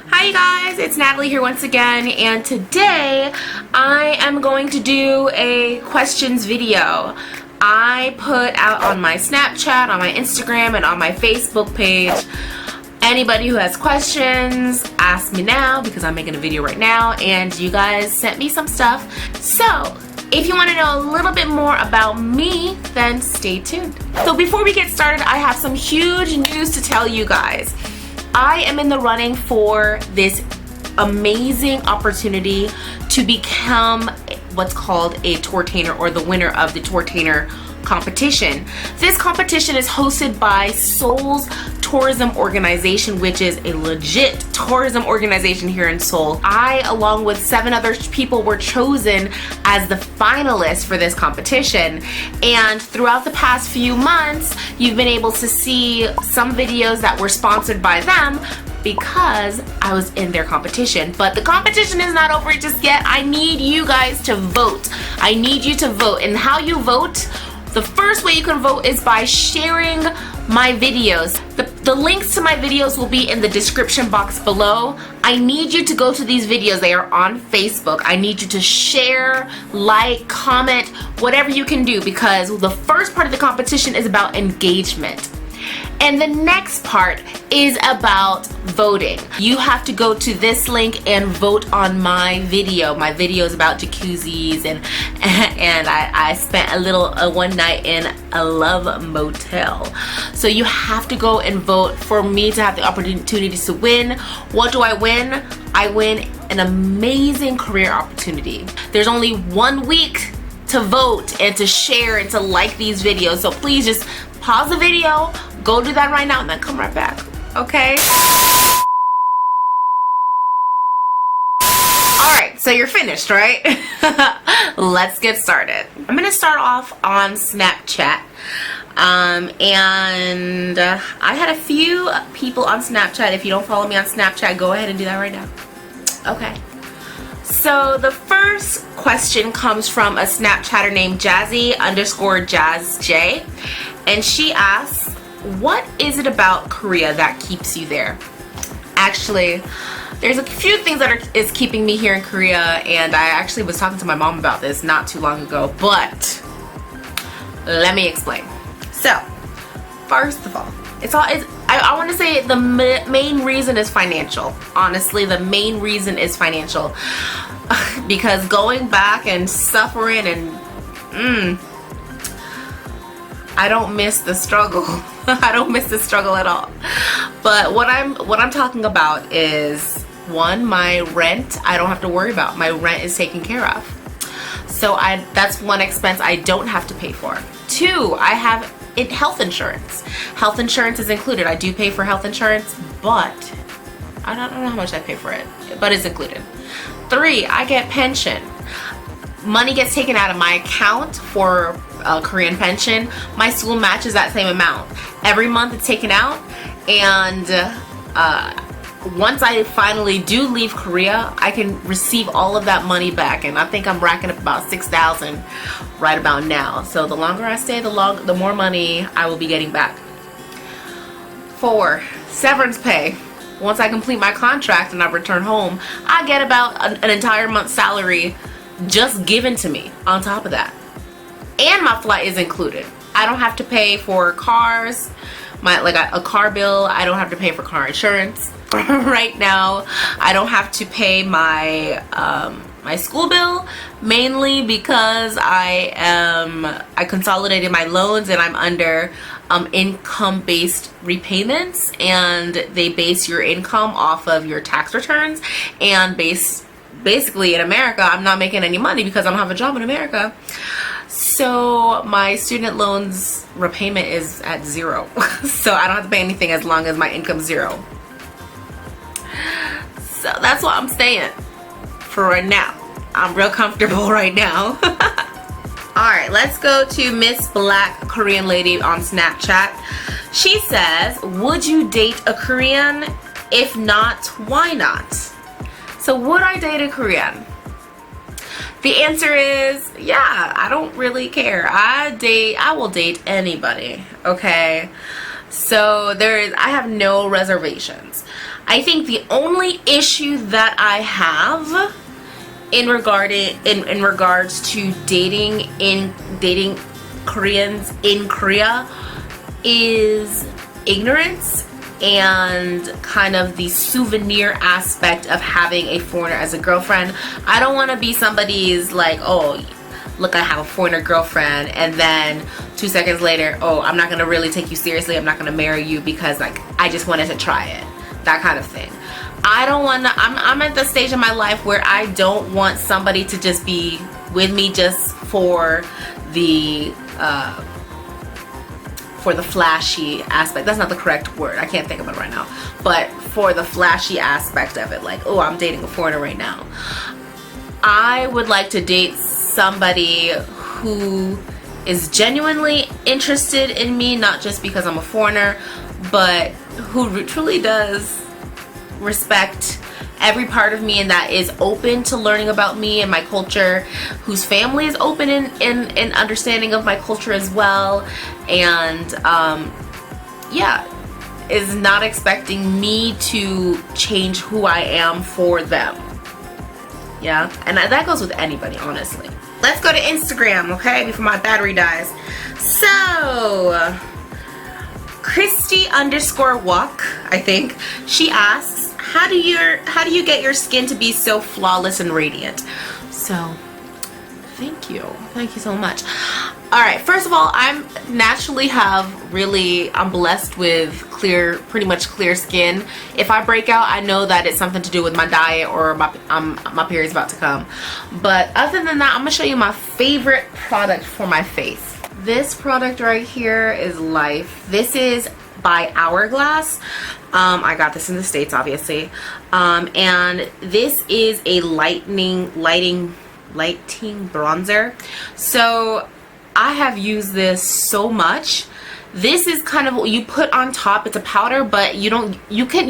Hi you guys, it's Natalie here once again, and today I am going to do a questions video. I put out on my Snapchat, on my Instagram, and on my Facebook page, anybody who has questions, ask me now because I'm making a video right now, and you guys sent me some stuff. So if you want to know a little bit more about me, then stay tuned. So before we get started, I have some huge news to tell you guys. I am in the running for this amazing opportunity to become what's called a tourtainer, or the winner of the tourtainer competition. This competition is hosted by Seoul's tourism organization, which is a legit tourism organization here in Seoul. I, along with 7 other people, were chosen as the finalists for this competition, and throughout the past few months you've been able to see some videos that were sponsored by them because I was in their competition. But the competition is not over just yet. I need you guys to vote. I need you to vote. And how you vote, the first way you can vote is by sharing my videos. The links to my videos will be in the description box below. I need you to go to these videos. They are on Facebook. I need you to share, like, comment, whatever you can do, because the first part of the competition is about engagement. And the next part is about voting. You have to go to this link and vote on my video. My video is about jacuzzis, and I spent one night in a love motel. So you have to go and vote for me to have the opportunity to win. What do I win? I win an amazing career opportunity. There's only 1 week to vote and to share and to like these videos. So please just pause the video, go do that right now, and then come right back, okay? Alright, so you're finished, right? Let's get started. I'm gonna start off on Snapchat. And I had a few people on Snapchat. If you don't follow me on Snapchat, go ahead and do that right now. Okay. So the first question comes from a Snapchatter named Jazzy_JazzJ, and she asks, what is it about Korea that keeps you there? Actually, there's a few things that is keeping me here in Korea, and I actually was talking to my mom about this not too long ago, but let me explain. So, first of all, I want to say the main reason is financial. Honestly, the main reason is financial. Because going back and suffering and I don't miss the struggle. I don't miss the struggle at all. But what I'm talking about is, one, my rent. I don't have to worry about. My rent is taken care of. So that's one expense I don't have to pay for. 2, I have health insurance. Health insurance is included. I do pay for health insurance, but I don't know how much I pay for it, but it's included. 3, I get pension. Money gets taken out of my account for Korean pension. My school matches that same amount. Every month it's taken out, and once I finally do leave Korea, I can receive all of that money back, and I think I'm racking up about 6,000 right about now. So the longer I stay, the more money I will be getting back. 4, severance pay. Once I complete my contract and I return home, I get about an entire month's salary just given to me on top of that. And my flight is included. I don't have to pay for cars, a car bill. I don't have to pay for car insurance right now. I don't have to pay my my school bill, mainly because I consolidated my loans and I'm under income-based repayments, and they base your income off of your tax returns, and basically in America I'm not making any money because I don't have a job in America. So my student loans repayment is at 0. So I don't have to pay anything as long as my income's 0. So that's what I'm saying for right now. I'm real comfortable right now. Alright, let's go to Miss Black Korean Lady on Snapchat. She says, would you date a Korean? If not, why not? So would I date a Korean? The answer is, yeah, I don't really care. I will date anybody, okay? So I have no reservations. I think the only issue that I have in regards to dating Koreans in Korea is ignorance and kind of the souvenir aspect of having a foreigner as a girlfriend. I don't want to be somebody's like, oh, look, I have a foreigner girlfriend, and then 2 seconds later, oh, I'm not gonna really take you seriously, I'm not gonna marry you because like I just wanted to try it, that kind of thing. I don't want to, I'm at the stage in my life where I don't want somebody to just be with me just for the flashy aspect. That's not the correct word, I can't think of it right now, but for the flashy aspect of it, like, oh, I'm dating a foreigner right now. I would like to date somebody who is genuinely interested in me, not just because I'm a foreigner, but who truly does respect every part of me and that is open to learning about me and my culture, whose family is open in understanding of my culture as well, and yeah, is not expecting me to change who I am for them. Yeah, and that goes with anybody, honestly. Let's go to Instagram, okay, before my battery dies. So Christy_walk, I think, she asks, how do you get your skin to be so flawless and radiant? So thank you so much. All right, first of all, I'm blessed with pretty much clear skin. If I break out, I know that it's something to do with my diet or my period's about to come. But other than that, I'm gonna show you my favorite product for my face. This product right here is Life. This is by Hourglass. I got this in the States, obviously. And this is a lighting bronzer. So I have used this so much. This is kind of what you put on top. It's a powder, but you can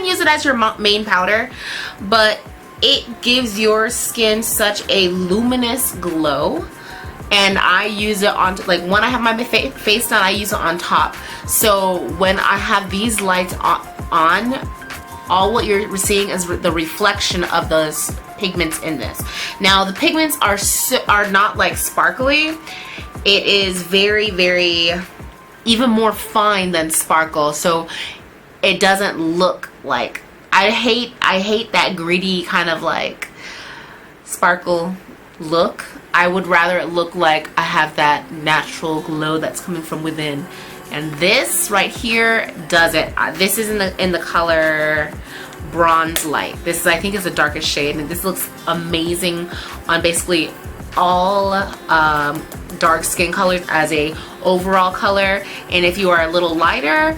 use it as your main powder, but it gives your skin such a luminous glow. And I use it on, like, when I have my face done, I use it on top. So when I have these lights on, all what you're seeing is the reflection of those pigments in this. Now the pigments are not like sparkly. It is very, very, even more fine than sparkle. So it doesn't look like, I hate that gritty kind of like sparkle look. I would rather it look like I have that natural glow that's coming from within, and this right here does it. This is in the color Bronze Light. This is, I think, is the darkest shade, and this looks amazing on basically all dark skin colors as a overall color. And if you are a little lighter,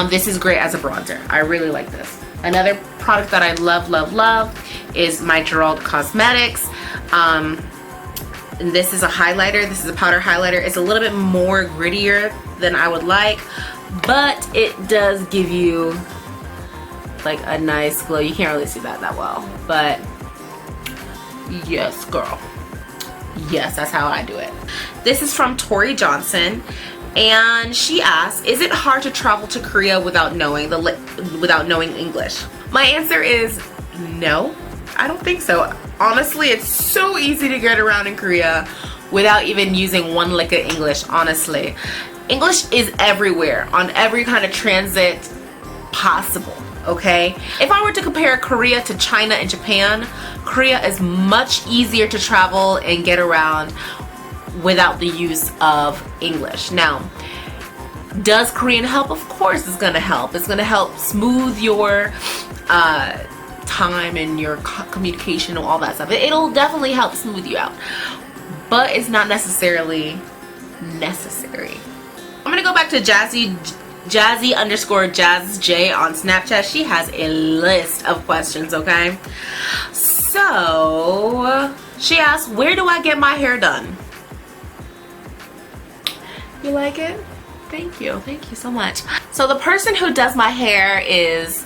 this is great as a bronzer. I really like this. Another product that I love is my Gerald Cosmetics. And this is a highlighter. This is a powder highlighter. It's a little bit more grittier than I would like, but it does give you like a nice glow. You can't really see that well, but yes, girl. Yes, that's how I do it. This is from Tori Johnson, and she asks, is it hard to travel to Korea without knowing English? My answer is no, I don't think so. Honestly, it's so easy to get around in Korea without even using one lick of English, honestly. English is everywhere, on every kind of transit possible, okay? If I were to compare Korea to China and Japan, Korea is much easier to travel and get around without the use of English. Now, does Korean help? Of course it's gonna help. It's gonna help smooth your time and your communication and all that stuff. It'll definitely help smooth you out, but it's not necessarily necessary. I'm gonna go back to Jazzy_JazzJ on Snapchat. She has a list of questions, okay? So she asked, where do I get my hair done? You like it? Thank you so much. So the person who does my hair is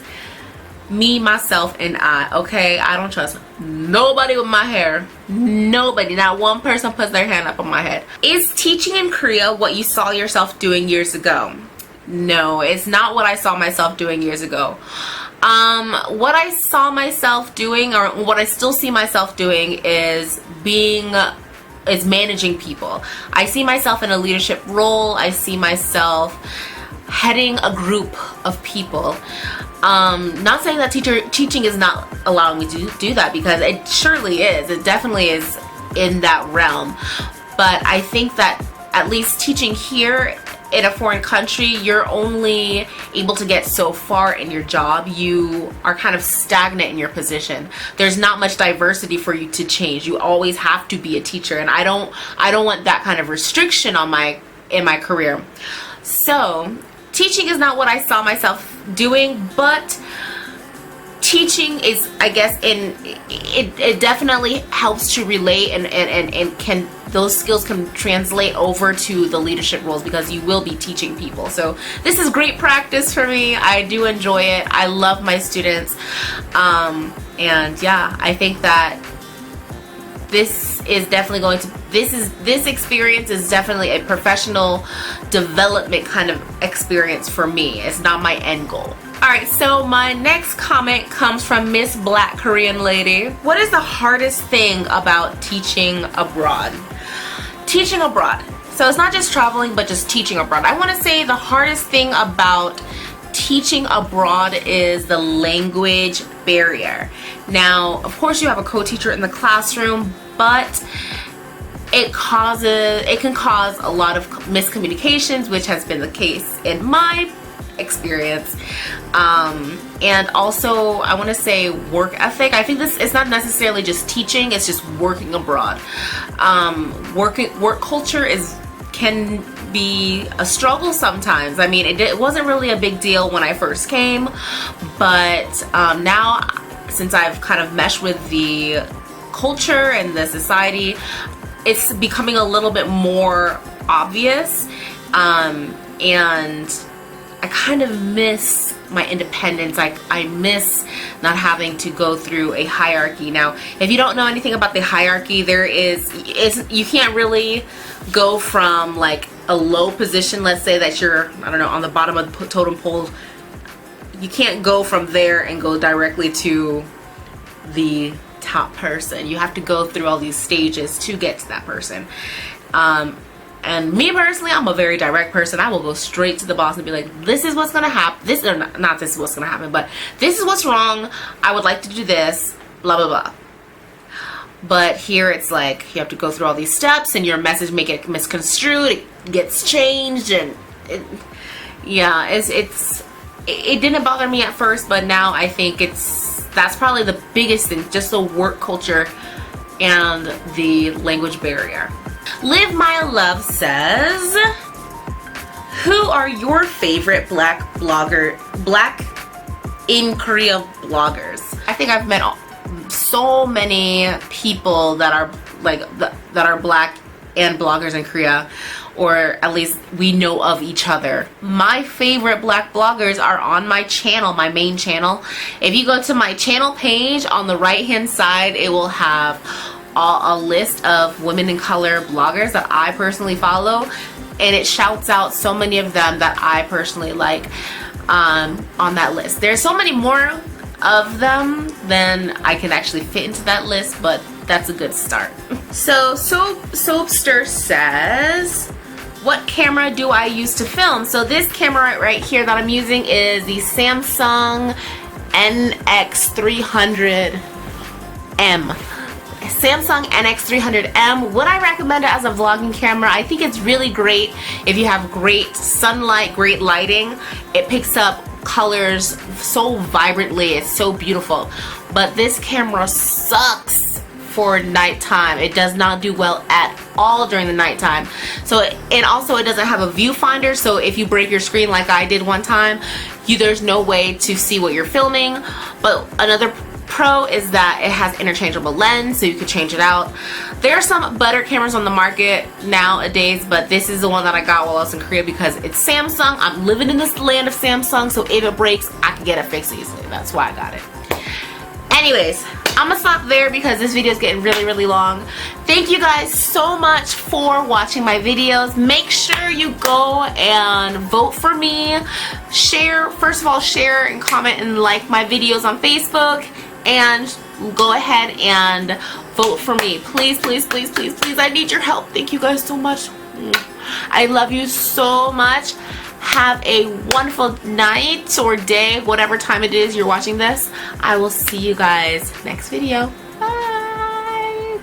me, myself, and I, okay? I don't trust nobody with my hair. Nobody. Not one person puts their hand up on my head. Is teaching in Korea what you saw yourself doing years ago? No, it's not what I saw myself doing years ago. What I saw myself doing, or what I still see myself doing, is managing people. I see myself in a leadership role. I see myself heading a group of people. Not saying that teaching is not allowing me to do that, because it surely is. It definitely is in that realm. But I think that at least teaching here in a foreign country, you're only able to get so far in your job. You are kind of stagnant in your position. There's not much diversity for you to change. You always have to be a teacher, and I don't want that kind of restriction on in my career. So teaching is not what I saw myself doing, but teaching is, I guess, it definitely helps to relate, and those skills can translate over to the leadership roles, because you will be teaching people. So this is great practice for me. I do enjoy it. I love my students. And yeah, I think that this is definitely this experience is definitely a professional development kind of experience for me. It's not my end goal. Alright, so my next comment comes from Miss Black Korean Lady. What is the hardest thing about teaching abroad? Teaching abroad. So it's not just traveling, but just teaching abroad. I want to say the hardest thing about teaching abroad is the language barrier. Now, of course, you have a co-teacher in the classroom, but it can cause a lot of miscommunications, which has been the case in my experience. And also, I want to say work ethic. I think it's not necessarily just teaching, it's just working abroad. Work culture can be a struggle sometimes. I mean, it wasn't really a big deal when I first came, but now, since I've kind of meshed with the culture and the society, it's becoming a little bit more obvious, and I kind of miss my independence. I miss not having to go through a hierarchy. Now, if you don't know anything about the hierarchy, you can't really go from like a low position. Let's say that you're, I don't know, on the bottom of the totem pole. You can't go from there and go directly to the top person. You have to go through all these stages to get to that person. And me personally, I'm a very direct person. I will go straight to the boss and be like, this is what's gonna happen. This is what's gonna happen, but this is what's wrong. I would like to do this, blah blah blah. But here it's like you have to go through all these steps, and your message may get misconstrued, it gets changed, and it didn't bother me at first, but now I think that's probably the biggest thing, just the work culture and the language barrier. Live My Love says, who are your favorite black in Korea bloggers? I think I've met so many people that are black and bloggers in Korea, or at least we know of each other. My favorite black bloggers are on my channel, my main channel. If you go to my channel page, on the right hand side, it will have a list of women in color bloggers that I personally follow, and it shouts out so many of them that I personally like on that list. There's so many more of them than I can actually fit into that list, but that's a good start. So Soapster says, what camera do I use to film? So this camera right here that I'm using is the Samsung NX300M. Samsung NX300M. Would I recommend it as a vlogging camera? I think it's really great if you have great sunlight, great lighting. It picks up colors so vibrantly. It's so beautiful. But this camera sucks for nighttime. It does not do well at all during the nighttime. And also it doesn't have a viewfinder, so if you break your screen like I did one time, there's no way to see what you're filming. But another pro is that it has interchangeable lens, so you can change it out. There are some better cameras on the market nowadays, but this is the one that I got while I was in Korea because it's Samsung. I'm living in this land of Samsung, so if it breaks, I can get it fixed easily. That's why I got it. Anyways, I'm gonna stop there because this video is getting really long. Thank you guys so much for watching my videos. Make sure you go and vote for me. Share, first of all, share and comment and like my videos on Facebook, and go ahead and vote for me. Please, please, please, please, please. I need your help. Thank you guys so much. I love you so much. Have a wonderful night or day, whatever time it is you're watching this. I will see you guys next video. Bye.